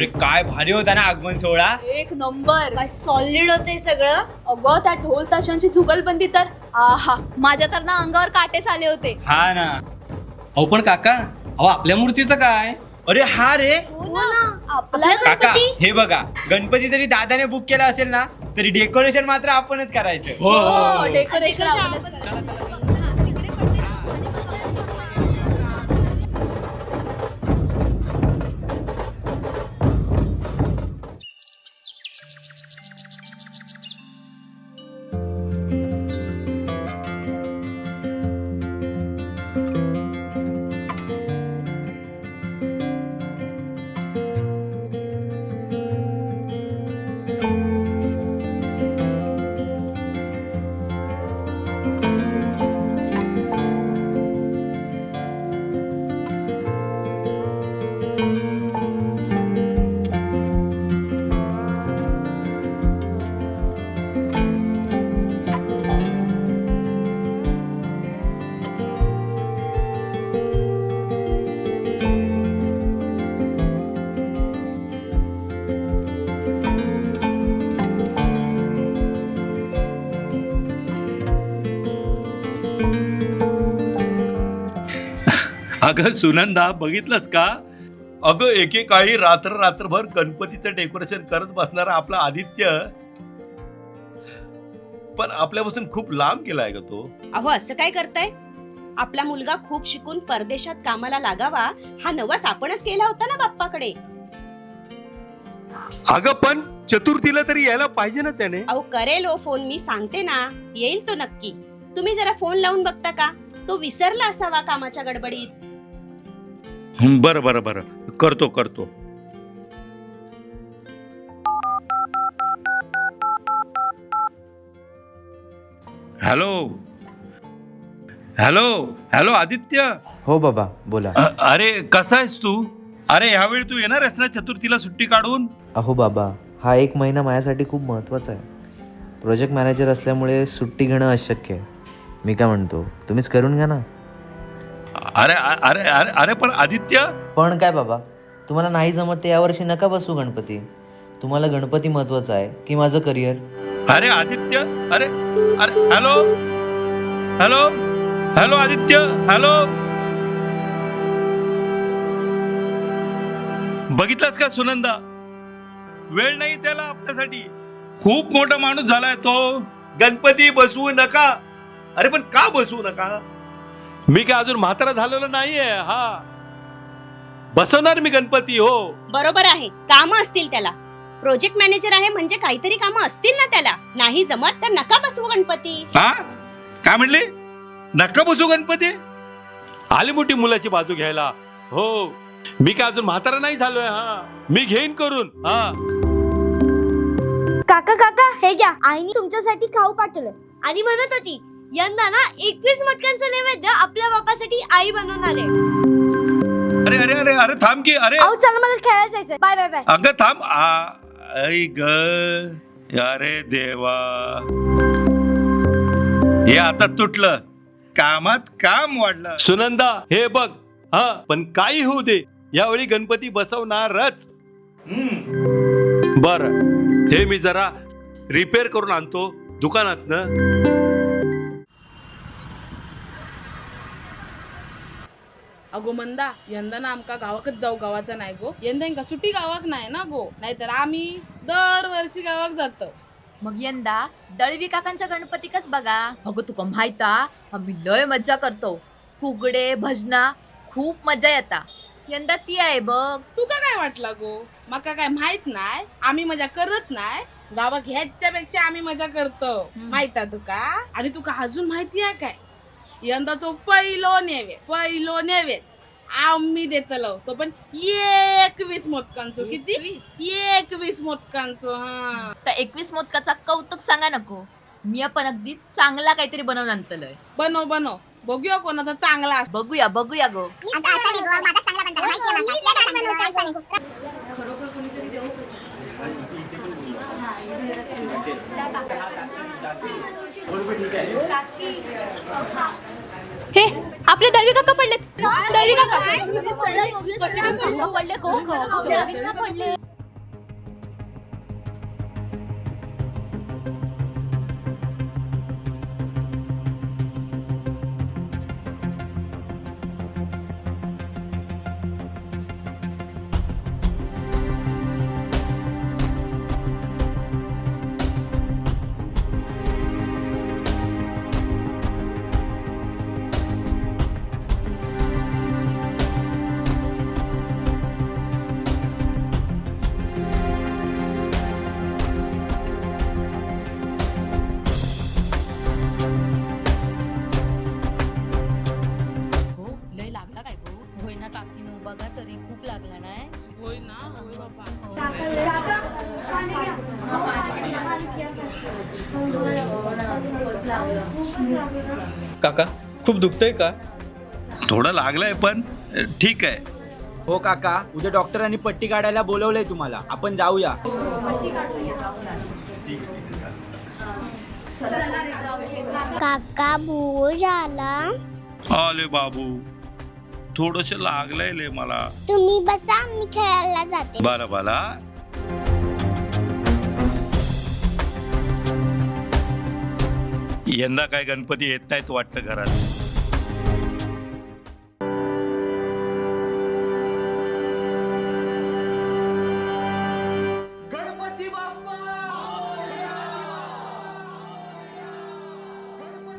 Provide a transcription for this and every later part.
अरे काय भारी होता ना आगमन सोहळा. एक नंबर. काय सॉलिड होते सगळं. अगं त्या ढोल ताशांची जुगलबंदी तर आहा, माझ्या तर ना अंगावर काटेच आले होते. हा ना. अहो पण काका, अहो आपल्या मूर्तीचं काय? अरे हा रे हो ना, आपला काका, गणपती. हे बघा, गणपती जरी दादाने बुक केला असेल ना तरी डेकोरेशन मात्र आपणच करायचं. हो, डेकोरेशन अगं सुनंदा, बघितलंस का? अगं एकेकाळी रात्रभर गणपतीचं डेकोरेशन करत बसणारा आपला आदित्य पण आपल्यापासून खूप लांब गेलाय ग तो. अहो असं काय करताय? आपला मुलगा खूप शिकून परदेशात कामाला लागावा हा नवस आपणच केला होता ना बाप्पाकडे. अगं पण चतुर्थीला तरी यायला पाहिजे ना त्याने. अहो करेल हो फोन, मी सांगते ना, येईल तो नक्की. तुम्ही जरा फोन लावून बघता का? तो विसरला असावा कामाच्या गडबडीत. बरं बरं बरं, करतो. Hello hello hello Aditya. हो बाबा बोला. अरे कसा आहेस तू? अरे ह्यावेळी तू येणार आहेस ना चतुर्थीला सुट्टी काढून? अहो बाबा, हा एक महिना माझ्यासाठी खूप महत्त्वाचा आहे. प्रोजेक्ट मॅनेजर असल्यामुळे सुट्टी घेणं अशक्य आहे. मी काय म्हणतो, तुम्हीच करून घ्या ना. अरे अरे अरे अरे पण आदित्य. पण काय बाबा, तुम्हाला नाही जमत ते यावर्षी नका बसू गणपती. तुम्हाला गणपती महत्त्वाचा आहे की माझं करिअर? अरे आदित्य, अरे अरे hello hello hello Aditya, hello. बघितलास का सुनंदा, वेळ नाही त्याला आपल्यासाठी. खूप मोठा माणूस झालाय तो. गणपती बसवू नका. अरे पण का बसवू नका? मी काय अजून म्हातारा झालेलो नाहीये. हा, बसवणार मी गणपती. हो बरोबर आहे, कामं असतील त्याला. प्रोजेक्ट मॅनेजर आहे म्हणजे काहीतरी कामं असतील ना त्याला. नाही जमत तर नका बसवू गणपती. हा, काय म्हणले? नका बसू गणपती? आली मोठी मुलाची बाजू घ्यायला. हो, मी काय अजून म्हातारा नाही झालोय. हा, मी घेईन करून. हा काका हे घ्या, आईने तुमच्यासाठी खाऊ पाठवलं आणि म्हणत होती यंदा ना 21 मटकांचं नैवेद्य आपल्या बापासाठी आई बनवणार आहे. अरे अरे अरे अरे थांब की. अरे अहो चला, मला खेळायला जायचंय. Bye bye bye. अगं थांब. आई ग, अरे देवा, हे आता तुटलं. कामात काम वाढलं. सुनंदा हे बघ, हा पण काही होऊ दे, यावेळी गणपती बसवणारच. बर, हे मी जरा रिपेअर करून आणतो दुकानातनं. अगो मंदा, यंदा ना आमका गावाकच जाऊ. गावाचा नाही गो यंदा. इंका सुट्टी गावाक नाही ना गो, नाहीतर आम्ही दरवर्षी गावाक जातो. मग यंदा दळवी काकांच्या गणपतीकच बघा. अगं तुका माहिता, आम्ही लय मज्जा करतो. फुगडे भजना खूप मजा येता. यंदा ती आहे बघ. तुका काय वाटला गो? मका काय माहित नाही? आम्ही मजा करत नाही. गावाक ह्याच्यापेक्षा आम्ही मजा करतो, माहिता तुका? आणि तुका अजून माहिती आहे काय? यंदाचो पहिलो नेवेद आम्ही देतलो, तो पण 21 मोदकांचो. किती? 21 मोदकांचो. हा, तर 21 मोदकाचा कौतुक सांगा नको. मी आपण अगदी चांगला काहीतरी बनवून आणतलोय. बनव बघूया कोणाचा चांगला. बघूया गो. हे आपले दळवी काका पडलेत. दळवी काका पडले. काका खूप दुखतंय का? थोडं लागलंय पण ठीक आहे. हो काका, उद्या डॉक्टरांनी पट्टी काढायला बोलवलंय तुम्हाला, आपण जाऊया. काका भू झाला. आले बाबू, थोडस लागलंय ले मला. तुम्ही बसा, मी खेळायला जाते. बरं बाला. यंदा काय गणपती येत नाहीत वाटतं घरात.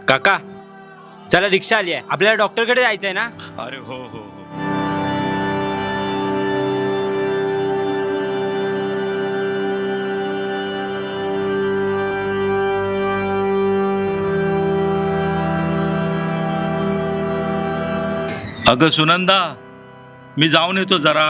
काका चला, रिक्षा आली आहे, आपल्याला डॉक्टरकडे जायचंय ना. अरे हो हो हो. अगं सुनंदा, मी जाऊन येतो जरा.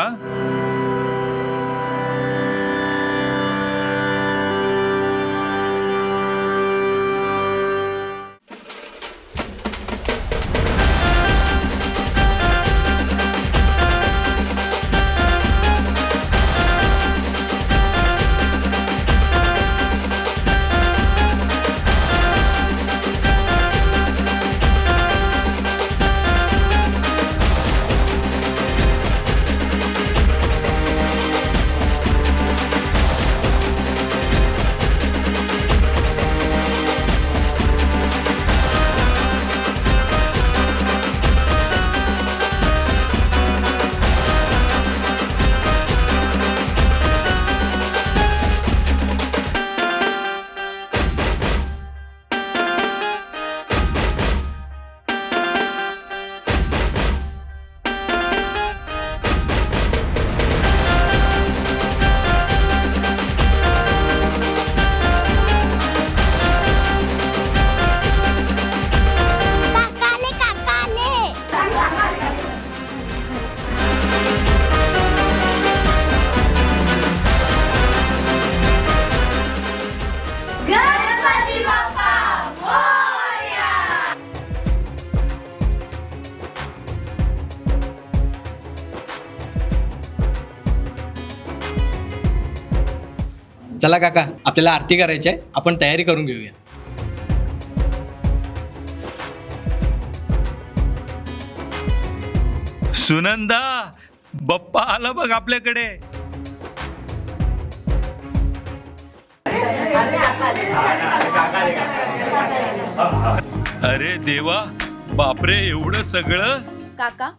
चला काका, आपल्याला आरती करायची आहे, आपण तयारी करून घेऊया. सुनंदा, बाप्पा आला बघ आपल्याकडे. अरे देवा, बापरे, एवढं सगळं. काका,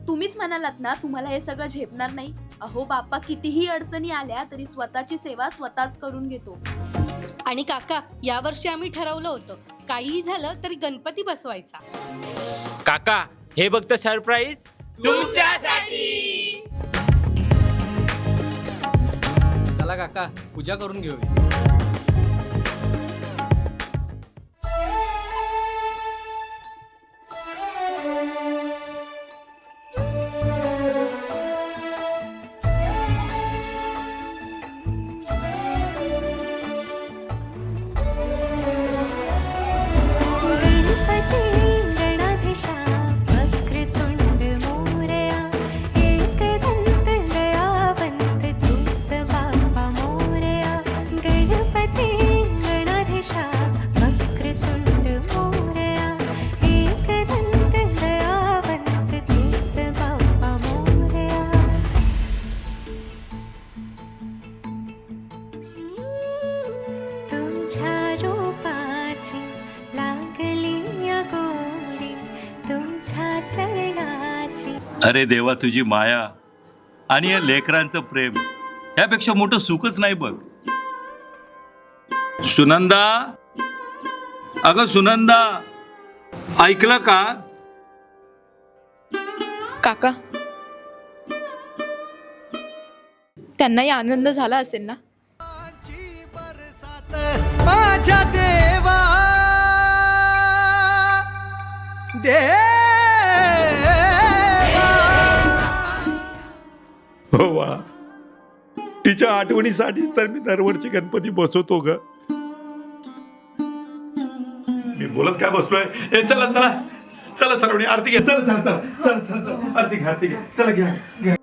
तुम्हीच म्हणालात ना तुम्हाला हे सगळं झेपणार नाही. अहो बाप्पा कितीही अडचणी आल्या तरी स्वतःची सेवा स्वतःच करून घेतो. आणि काका, यावर्षी आम्ही ठरवलं होतं काहीही झालं तरी गणपती बसवायचा. काका, हे बघतं सरप्राईज तुमच्यासाठी. चला काका, पूजा करून घेऊया. अरे देवा, तुझी माया आणि या लेकरांचं प्रेम यापेक्षा मोठं सुखच नाही बघ. सुनंदा, अगं सुनंदा, ऐकलं का? काका, त्यांनाही आनंद झाला असेल ना. माझ्या देवा हो वा, तिच्या आठवणीसाठीच तर मी दरवर्षी गणपती बसवतो ग. मी बोलत काय बसलोय. ए चला चला चला सर्वांनी आरती घ्या. चला चला चला चला चला आरती घ्या, आरती घ्या. चला घ्या घ्या.